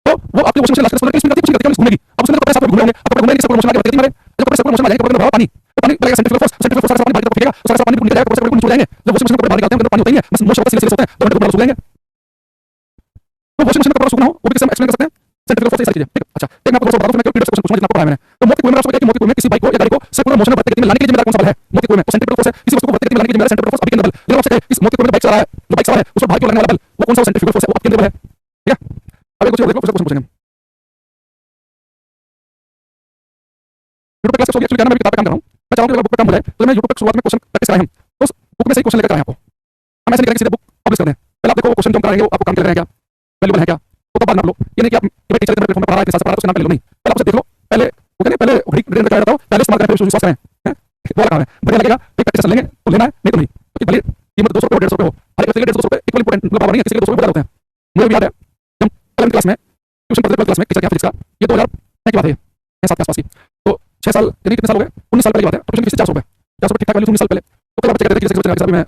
[SPEAKER 1] तो वो आपकी वॉशिंग मशीन लास्ट के 10-15 मिनट स्पिन करती है, कुछ घूमेगी, अब उसमें कपड़े साथ घूमेंगे, अब कपड़े घूमेंगे सर्कुलर मोशन आगे बढ़ती है, जब कपड़े सर्कुलर मोशन आगे कपड़े में पानी तो पानी लगेगा सेंट्रीफ्यूगल फोर्स सारा पानी बाहर की तरफ फेंकेगा, सारा पानी निकल जाएगा, कपड़े से निकल जाएंगे, जब वॉशिंग मशीन को बाहर निकालते हैं तो पानी होता ही है, बस मोशन होता है सीधे होता है तो कपड़े सूख जाएंगे। तो वॉशिंग मशीन का कपड़ा सूखना हो वो भी कैसे एक्सप्लेन कर सकते हैं सेंट्रीफ्यूगल फोर्स से सारी चीजें। ठीक है, अच्छा अच्छा एक मैं आपको दोस्तों बता दूं मैं केवल क्वेश्चन पूछूंगा जितना आपको पढ़ा है मैंने तो मोटिव में आपको क्या कि मोटिव में किसी बाइक को या गाड़ी को सर्कुलर मोशन में बढ़ते गति में लाने के लिए जिम्मेदार कौन सा बल है मोटिव में तो सेंट्रीफ्यूगल फोर्स है किसी वस्तु को बढ़ते गति में लाने के लिए जिम्मेदार सेंट्रीफ्यूगल फोर्स अभी केंद्र बल जब आपसे कहे इस मोटिव में बाइक चला रहा है जो बाइक सवार है उस पर भार क्यों लगने वाला बल वो कौन सा सेंट्रीफ्यूगल फोर्स है वो केंद्र बल है ठीक है अब एक कुछ देखो क्वेश्चन पूछेंगे यूट्यूब क्लास को एक्चुअली क्या मैं किताब पे काम कर रहा हूं मैं चाहूंगा कि बुक पे काम हो जाए तो मैं यूट्यूब पे शुरुआत में क्वेश्चन प्रैक्टिस कराएं हम तो उस बुक में से ही क्वेश्चन लेकर आए आपको हम ऐसे नहीं करेंगे सीधे बुक पब्लिश कर दें पहले आप देखो क्वेश्चन जो हम कराएंगे वो आपको काम के लग रहे हैं क्या वैल्यूबल है क्या वो तो बाद में आप लो ये नहीं कि आप टीचर के प्लेटफॉर्म पे पढ़ा रहा है इतने साल से पढ़ा रहा है उसके नाम पे ले लो नहीं पहले आपसे देख लो पहले वो कहते पहले घड़ी में क्या रहता हो पहले इस्तेमाल करें फिर विश्वास करें वो काम है बढ़िया लगेगा एक प्रैक्टिस लेंगे तो लेना है नहीं तो नहीं क्योंकि भले कीमत 200 रुपये 150 रुपये हो हर एक व्यक्ति के 150 रुपये इक्वल इंपॉर्टेंट मतलब नहीं है किसी के 200 रुपये होते हैं मुझे भी याद है जब 11th क्लास में ट्यूशन पढ़ते थे क्लास में टीचर क्या फिजिक्स का ये 2000 की बात है 7 के आसपास की तो 6 साल यानी कितने साल हो गए 19 साल पहले की बात है तो ट्यूशन की फीस 400 रुपये ठीक ठाक वैल्यू 19 साल पहले तो कई बच्चे कहते थे कि बच्चे अभी मैं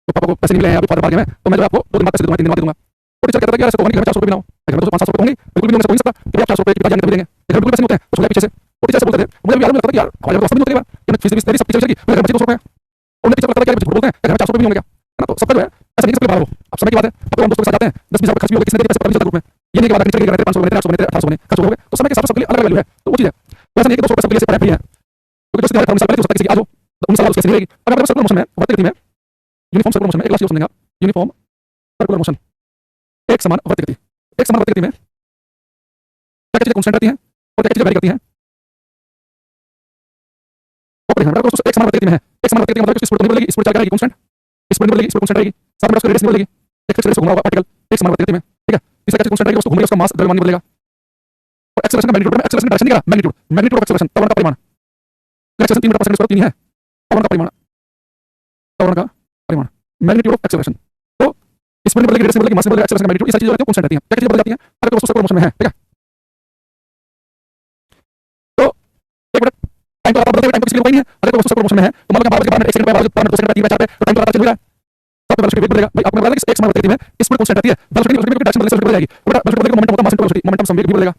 [SPEAKER 1] तो पापा को पैसे नहीं मिले हैं अभी फादर भाग गए तो मैं जो आपको 2 दिन बाद पैसे दूंगा 3 दिन बाद दूंगा तो टीचर कहता था कि यार ऐसे तो नहीं घर में 400 रुपये भी ना हो घर में तो 500 रुपये होंगे बिल्कुल भी नहीं हो सकता कि आप 400 रुपये पिताजी तभी देंगे घर बिल्कुल पैसे नहीं होते हैं तो छोटे पीछे से वो टीचर से बोलते थे मुझे भी याद लगता था कि यार हमारे पास नहीं होता कि फीस भी सब टीचर की मेरे घर में 200 रुपये और उन्हें टीचर लगता था कि बोलते हैं घर में 400 रुपये भी होंगे क्या है ना तो सबका जो है ऐसा नहीं सबके बाहर हो आप समय की बात है अब हम दोस्तों के साथ जाते हैं 10-20 रुपये खर्च भी हो गए किसने देते पैसे पता नहीं चलता ग्रुप में ये नहीं कि बात टीचर के 500 रुपये 800 रुपये 1800 रुपये खर्च हो गए तो समय के साथ सबके लिए अलग वैल्यू है तो वो चीज़ है वैसा नहीं कि 200 रुपये सबके लिए पढ़ाई फ्री है क्योंकि जो सीधा साल पहले हो सकता है किसी की आज हो तो 19 साल उसके मिलेगी अगर सर्कुलर मोशन में वर्तित गति में यूनिफॉर्म सर्कुलर मोशन में एक क्लास सुनेगा यूनिफॉर्म सर्कुलर मोशन एक समान वर्तित गति एक समान वर्तित गति में क्या चीजें कांस्टेंट रहती हैं और क्या चीजें वैरी करती हैं और ध्यान रखो एक समान वर्तित गति में है एक समान वर्तित गति मतलब स्पीड तो नहीं बदलेगी स्पीड क्या रहेगी कांस्टेंट स्पीड नहीं बदलेगी स्पीड कांस्टेंट रहेगी साथ में उसकी रेडियस नहीं बदलेगी एक फिक्स रेडियस घूमना होगा पार्टिकल एक समान वर्तित गति में ठीक है इसका क्या कांस्टेंट रहेगा उसको घूमेगा उसका मास द्रव्यमान नहीं बदलेगा और एक्सेलरेशन का मैग्नीट्यूड में एक्सेलरेशन का डायरेक्शन नहीं करा मैग्नीट्यूड ऑफ एक्सेलरेशन त्वरण का परिमाण एक्सेलरेशन 3 मीटर पर सेकंड स्क्वायर 3 है त्वरण का परिमाण मैग्नीट्यूड ऑफ एक्सेलरेशन तो स्पीड में बदलेगी रेडियस में बदलेगी मास में बदलेगा एक्सेलरेशन का मैग्नीट्यूड ये सारी चीजें कांस्टेंट रहती हैं क्या चीजें बदल जाती हैं अगर वस्तु सर्कुलर मोशन में है ठीक है तो एक मिनट टाइम तो बदलते हुए टाइम तो किसी के लिए नहीं है अगर वस्तु सर्कुलर मोशन में है तो मान लो कि 12 के बाद 1 सेकंड पे 2 सेकंड पे 3 पे 4 पे तो टाइम तो पता चल रहा है सबसे वेलोसिटी बदलेगा भाई आपको बता दें कि एक समान गति में स्पीड कांस्टेंट रहती है वेलोसिटी में डायरेक्शन बदल जाएगी और वेलोसिटी बदलेगी मोमेंटम होता है मास वेलोसिटी मोमेंटम संवेग भी बदलेगा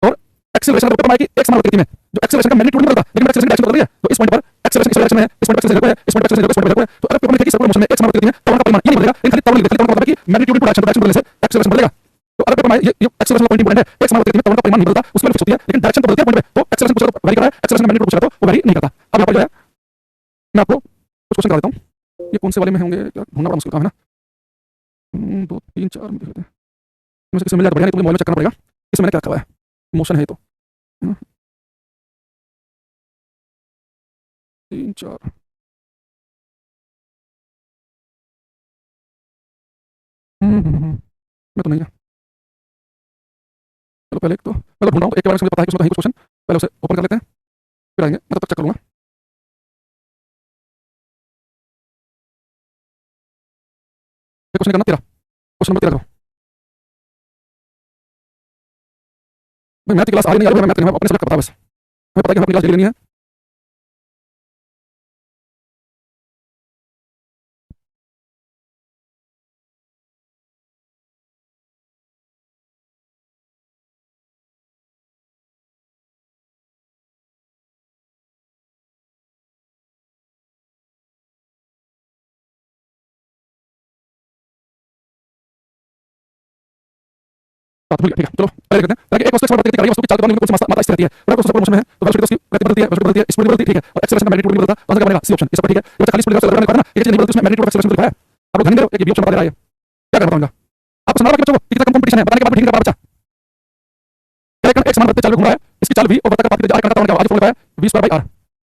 [SPEAKER 1] और एक्सेलरेशन का ऊपर की एक समान गति में जो एक्सेलरेशन का मैग्नीट्यूड नहीं बदलता लेकिन एक्सेलरेशन की डायरेक्शन बदल रही है तो इस पॉइंट पर एक्सेलरेशन इस डायरेक्शन में है इस पॉइंट पर एक्सेलरेशन है इस पॉइंट पर एक्सेलरेशन है इस पॉइंट पर तो अगर पेपर में लिखा कि सर्कुलर मोशन में एक समान गति में त्वरण का परिमाण ये नहीं बदलेगा लेकिन खाली त्वरण लिखते हैं त्वरण का मतलब है कि मैग्नीट्यूड इनटू डायरेक्शन बदलने से एक्सेलरेशन बदलेगा तो अगर पेपर में ये एक्सेलरेशन का पॉइंट इंपॉर्टेंट है एक समान गति में त्वरण का परिमाण नहीं बदलता उसमें फिक्स होती है लेकिन डायरेक्शन तो बदलती है पॉइंट पे तो एक्सेलरेशन पूछा तो वेरी कर रहा है एक्सेलरेशन का मैग्नीट्यूड पूछा तो वो वेरी नहीं करता अब यहाँ पर जो है मैं आपको कुछ क्वेश्चन करा देता हूँ ये कौन से वाले में होंगे ढूंढना बड़ा मुश्किल काम है ना 2 3 4 में देख लेते हैं इनमें से किसी मिल जाए तो बढ़िया नहीं तो मोबाइल में चेक करना पड़ेगा इसमें मैंने क्या रखा हुआ है मोशन है तो 3 4 मैं तो नहीं है चलो पहले एक तो मैं तो ढूंढ रहा हूँ एक के बारे में मुझे पता है कि उसमें कहीं कुछ क्वेश्चन पहले उसे ओपन कर लेते हैं फिर आएंगे मैं तब तक चेक कर लूँगा क्वेश्चन करना 13 क्वेश्चन नंबर 13 भाई मैथ की क्लास आ रही नहीं आ रही मैं मैथ करना अपने सब्जेक्ट का पता बस हमें पता है कि हमें अपनी क्लास डेली लेनी है बात भूल गया ठीक है चलो पहले करते हैं ताकि एक वस्तु एक्स बढ़ती है वस्तु की चाल के बाद में कौन सी मात्रा स्थिर रहती है अगर वस्तु सर्कुलर मोशन में है तो वेलोसिटी उसकी गति बदलती है वेलोसिटी बदलती है स्पीड बदलती है ठीक है और एक्सेलरेशन का मैग्नीट्यूड नहीं बदलता तो क्या बनेगा सी ऑप्शन इस पर ठीक है ये खाली स्पीड का चल रहा है ना ये चीज नहीं बदलती उसमें मैग्नीट्यूड ऑफ एक्सेलरेशन बदलता है आप लोग ध्यान दे रहे हो एक बी ऑप्शन बता दे रहा है क्या करना बताऊंगा आप सुना रहा बच्चों को कितना कम कंपटीशन है बताने के बाद ठीक कर पा बच्चा एक समान बढ़ते चाल में घूम रहा है इसकी चाल v और वृत्त का पाथ आर का आगे फॉर्मूला है v/r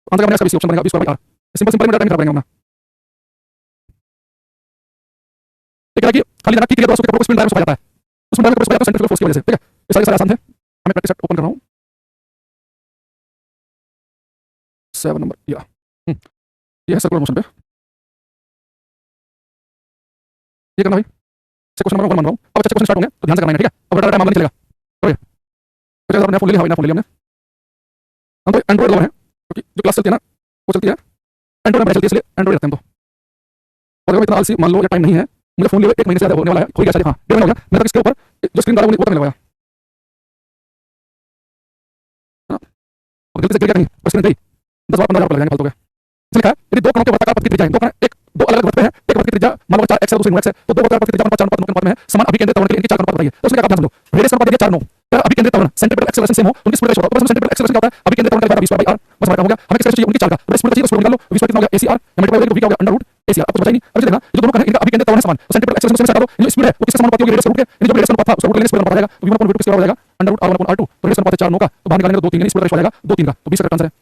[SPEAKER 1] अंदर का बनेगा इसका ऑप्शन बनेगा v/r सिंपल सिंपल में टाइम खराब करेंगे अपना ठीक है कि खाली जाना की क्रिया द्वारा उसके स्पिन डायरेक्शन हो जाता है उसमें डायरेक्शन हो जाता है सेंट्रीफ्यूगल फोर्स की वजह से ठीक है ये सारे आसान थे मैं प्रैक्टिस सेट ओपन कर रहा हूं 7 नंबर या ये है सर्कुलर मोशन पे ये करना भाई से क्वेश्चन नंबर 1 मान रहा हूं अब अच्छे क्वेश्चन स्टार्ट होंगे तो ध्यान से करना है ठीक है अब टाइम नहीं चलेगा ओके तो हमने फोन ले लिया हमने हम तो एंड्रॉइड लवर है क्योंकि जो क्लास चलती है ना वो चलती है एंड्रॉइड में चलती है इसलिए एंड्रॉइड रखते हैं हम तो अगर इतना आलसी मान लो या टाइम नहीं है मुझे फोन लिए 1 महीने से ज्यादा होने वाला है हो गया शायद हाँ 1 महीना हो गया मैं तक इसके ऊपर जो स्क्रीन डाला वो तक लगाया और गलती से गिर गया कहीं और स्क्रीन गई 10-15 हज़ार लग जाएंगे फालतू के इसलिए लिखा है यदि दो कणों के वृत्ताकार पथ की त्रिज्या है दो अलग वृत्त पे है एक वृत्त की त्रिज्या मान लो 4x है दूसरी 9x है तो दो वृत्ताकार पथ की त्रिज्या 4 अनुपात में है समान अभिकेंद्रित त्वरण के लिए इनकी 4 अनुपात बताइए तो उसमें क्या आप ध्यान समझो रेडियस का अनुपात दिया 4 9 अभी केंद्रित त्वरण सेंट्रीपिटल एक्सेलरेशन सेम हो तो उनकी स्पीड रेशियो बताओ। तो सेंट्रीपिटल एक्सेलरेशन क्या होता है? अभी केंद्रित त्वरण का डिवाइड v² by r बस हमारा काम हो गया। हमें किसका चाहिए? उनकी चाल का। तो स्पीड चाहिए तो स्पीड निकाल लो। v² कितना हो गया? acr या मल्टीप्लाई हो गया v का अंडर रूट acr। अब कुछ बचा ही नहीं। अब देखना ये जो दोनों का है इनका अभी केंद्रित त्वरण समान। तो सेंट्रीपिटल एक्सेलरेशन से हटा दो। ये जो स्पीड है वो किसके समानुपाती होगी? रेडियस रूट के। इन जो रेडियस अनुपात था उसका रूट लेंगे स्पीड अनुपात आ जाएगा। तो v1/v2 किसके बराबर हो जाएगा? Under root r1/r2। तो रेडियस अनुपात है 4 9 का तो बाहर निकालेंगे तो 2 3 यानी स्पीड रेशियो आ जाएगा 2 3 का। तो 20 का करेक्ट आंसर है।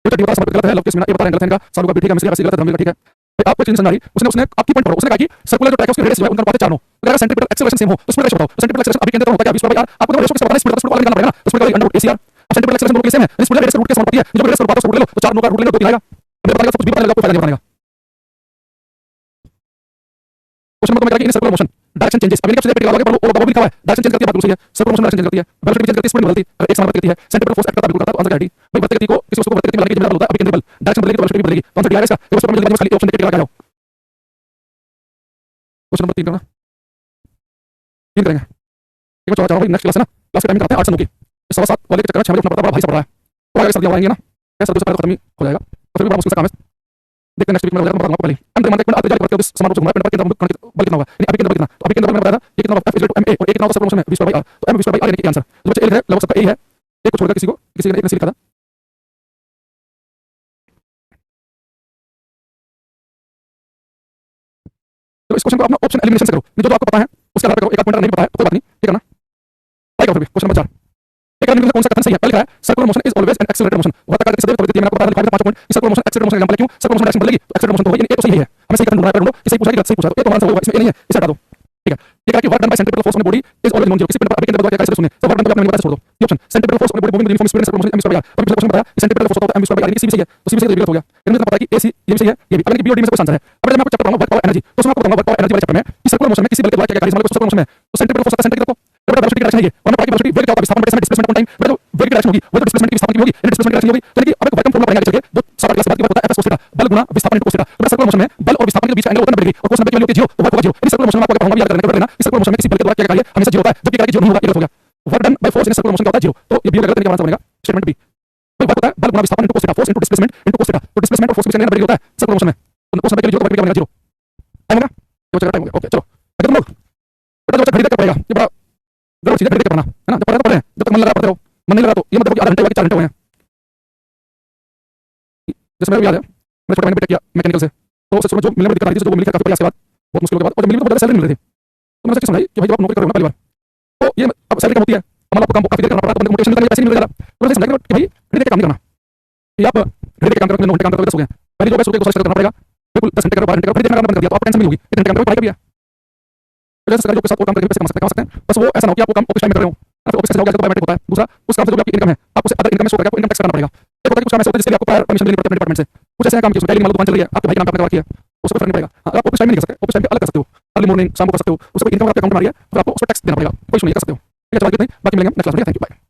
[SPEAKER 1] ये तो बता समझ गलत है। लव किस में ये बता रहे हैं गलत है इनका। सालू का भी ठीक है, मिस्त्री का गलत है, धर्मी का ठीक है। आपको चीज समझ आ रही उसने आपकी पॉइंट पढ़ो। उसने कहा कि सर्कुलर जो ट्रैक है उसकी रेडियस जो है उनका अनुपात है 4 9। अगर सेंट्रीपिटल एक्सेलरेशन सेम हो तो स्पीड रेशियो बताओ। तो सेंट्रीपिटल एक्सेलरेशन अभी केंद्रित त्वरण होता है क्या? v² r। आपको रेशियो किसका पता है? स्पीड का वाला निकालना पड़ेगा ना। तो स्पीड का अंडर रूट acr। अब सेंट्रीपिटल एक्सेलरेशन दोनों के सेम है। स्पीड रेडियस रूट के समानुपाती है। जब रेडियस अनुपात है उसका रूट ले लो तो 4 9 का रूट ले लो 2 3 आएगा। हमें बताएगा सब कुछ भी पता चलेगा, कोई फायदा नहीं बनेगा। क्वेश्चन नंबर 2 में कहा कि in circular motion direction changes. अभी कब से पेटी लगाओगे पर वो लिखा हुआ है डायरेक्शन चेंज करती है, बात दूसरी है। सर्कुलर मोशन डायरेक्शन चेंज करती है, वेलोसिटी चेंज करती है, स्पीड बदलती है, एक समान गति है। सेंट्रीपिटल फोर्स एक्ट करता है, बिल्कुल करता है। तो आंसर क्या है? भाई बढ़ती गति को किसी वस्तु को बढ़ती गति में लाने की जिम्मेदार होता है अभी केंद्रीय बल। डायरेक्शन बदलेगी तो वेलोसिटी बदलेगी। तो आंसर डी आ इसका। ये वस्तु में जल्दी खाली ऑप्शन देख के लगा जाओ। क्वेश्चन नंबर 3 करना 3 करेंगे। ठीक है चलो भाई नेक्स्ट क्लास है ना। क्लास का टाइमिंग करते हैं 8 से 9 की। 7:15 वाले के चक्कर में 6 बजे उठना पड़ता है, बड़ा भाई सब पड़ रहा है। तो आगे सर्दियां आएंगी ना, क्या सर्दियों से पहले खत्म ही हो जाएगा। तो फिर बड़ा मुश्किल का काम है। देखते हैं नेक्स्ट वीक में बताऊंगा आपको पहले। अंडर मान आते जाके करते हो समान रूप से घुमाए पिंड पर केंद्र बल कितना होगा? यानी अभी केंद्र बल कितना? तो अभी केंद्र बल मैंने बताया था ये कितना होगा? F = ma और a कितना होगा? सर्कुलर मोशन में v² r। तो m v² r यानी कि आंसर जो बच्चा a है लगभग सबका a है। एक को छोड़कर किसी ने एक ने लिखा था। तो इस क्वेश्चन को अपना ऑप्शन एलिमिनेशन से करो। जो जो आपको पता है उसके आधार पर करो। एक आध पॉइंट नहीं पता है तो कोई बात नहीं, ठीक है ना। ट्राई करो फिर भी। क्वेश्चन नंबर 4 एक आदमी में कौन सा कथन सही है? पहले है circular motion is always an accelerated motion. वर्ताकार गति सदैव त्वरित गति है। मैंने आपको बताया था 5 पॉइंट। इस circular motion accelerated motion example है क्यों? सर्कुलर मोशन डायरेक्शन बदलेगी तो एक्सेलरेटेड मोशन तो होगी। ये तो सही है। हमें सही कथन ढूंढना है, ढूंढो कि सही पूछा है कि गलत सही पूछा। तो ये तो आंसर होगा, इसमें ये नहीं है, इसे हटा दो। ठीक है ये कहा कि work done by centripetal force on body is always non zero. किसी पिंड पर अभी केंद्र बल क्या सुनिए तो वर्क डन तो आपने बताया छोड़ दो। ये option centripetal force on body moving uniform speed circular motion m² r। तो पिछले क्वेश्चन में बताया कि सेंट्रीपिटल फोर्स होता है m² r यानी कि c भी सही है तो c भी सही तो गलत हो गया। इनमें से पता है कि ac ये भी सही है ये भी। अब इनकी b और d में से कौन सा आंसर है? अब जब मैं आपको चैप्टर पढ़ाऊंगा वर्क पावर एनर्जी तो उसमें आपको बताऊंगा वर्क पावर एनर्जी वाले चैप्टर में कि सर्कुलर मोशन में किसी बल के द्वारा क्या क्या कार्य हमारे सर्कुलर मोशन में तो सेंट्रीपिटल फोर्स होता है सेंटर की तरफ को वेलोसिटी की डायरेक्शन है ये। और हमने पढ़ा कि वेलोसिटी वेग क्या होता है? विस्थापन बटे समय डिस्प्लेसमेंट अपॉन टाइम। वेग वेग की डायरेक्शन होगी वो तो डिस्प्लेसमेंट की विस्थापन की होगी। यानी डिस्प्लेसमेंट की डायरेक्शन होगी यानी कि अब एक वर्क फॉर्मूला पढ़ेंगे आगे चल के जो 7 क्लास के बाद की बात होता है F cos थीटा बल गुना विस्थापन इनटू cos थीटा। तो सर्कुलर मोशन में बल और विस्थापन के बीच का एंगल होता है 90 डिग्री और cos 90 की वैल्यू होती है 0 तो वर्क होगा 0। इस सर्कुलर मोशन में आपको पढ़ाऊंगा भी याद करने के लेना इस सर्कुलर मोशन में किसी बल के द्वारा क्या कार्य हमेशा 0 होता है जबकि कार्य 0 नहीं होगा ये गलत हो गया। Work done by force in circular motion का होता है 0 तो ये भी गलत नहीं, आंसर बनेगा स्टेटमेंट बी। तो वर्क होता है बल गुना विस्थापन into cos theta, force into displacement into cos theta. तो डिस्प्लेसमेंट और फोर्स के बीच का एंगल 90 डिग्री होता है सर्कुलर मोशन में। तो cos 90 के लिए 0 तो वर्क क्या बनेगा 0 टाइम होगा ये बच्चा टाइम हो गया। ओके चलो अगर तुम लोग बेटा जो बच्चा घड़ी देख कर पढ़ेगा ये बड़ा गलत चीज है। घड़ी देख कर पढ़ना है ना, जब पढ़ते हैं जब तक मन लगा पढ़ते रहो। मन नहीं लगा तो ये मतलब कि आधा घंटे हुआ कि 4 घंटे हुए हैं। जैसे मेरे को याद है मैंने छोटे मैंने बेटा किया मैकेनिकल से तो उससे जो मिलने में दिक्कत आ रही थी जो वो मिली काफी प्रयास के बाद बहुत मुश्किलों के बाद और जब मिली तो बहुत ज्यादा सैलरी मिल रही थी। तो मैंने समझाई कि भाई जब आप नौकरी कर रहे हो ना पहली बार तो ये अब सैलरी कम होती है हमारा आपको काम काफी देर करना पड़ता है तो मोटिवेशन मिलता है पैसे नहीं मिल रहा। तो मैंने समझा कि भाई घड़ी देख के काम नहीं करना कि आप घड़ी देख के काम करोगे 9 घंटे काम करोगे 10 हो गए। पहले जो बस कोशिश करना पड़ेगा बिल्कुल 10 घंटे करो 12 घंटे करो फिर देखना बंद कर दिया तो आपको टेंशन नहीं होगी 1 घंटे काम करो पढ़ाई कर दिया। तो जैसे सरकारी जॉब के साथ और काम करके पैसे कमा सकते हैं। बस वो ऐसा ना हो कि आपको काम ऑफिस टाइम में कर रहे हो फिर ऑफिस से जाओगे तो बायोमेट्रिक होता है। दूसरा उस काम से जो भी आपकी इनकम है आपको से अदर इनकम में शो करके आपको इनकम टैक्स करना पड़ेगा। एक होता है कि कुछ काम ऐसे होते हैं जिसके लिए आपको प्रायर परमिशन लेनी पड़ती है अपने डिपार्टमेंट से। कुछ ऐसे काम किए पहले मान लो दुकान चल रही है आपके भाई का नाम पे आपने करवा किया उसको फर्क नहीं पड़ेगा। आप ऑफिस टाइम नहीं कर सकते, ऑफिस टाइम पे अलग कर सकते हो, अर्ली मॉर्निंग शाम को कर सकते हो, उससे कोई इनकम आपके अकाउंट में आ रही है तो आपको उसको टैक्स देना पड़ेगा। कोई इशू नहीं कर सकते हो। ठीक है चलो आगे नहीं बाकी मिलेंगे नेक्स्ट क्लास में। Thank you bye.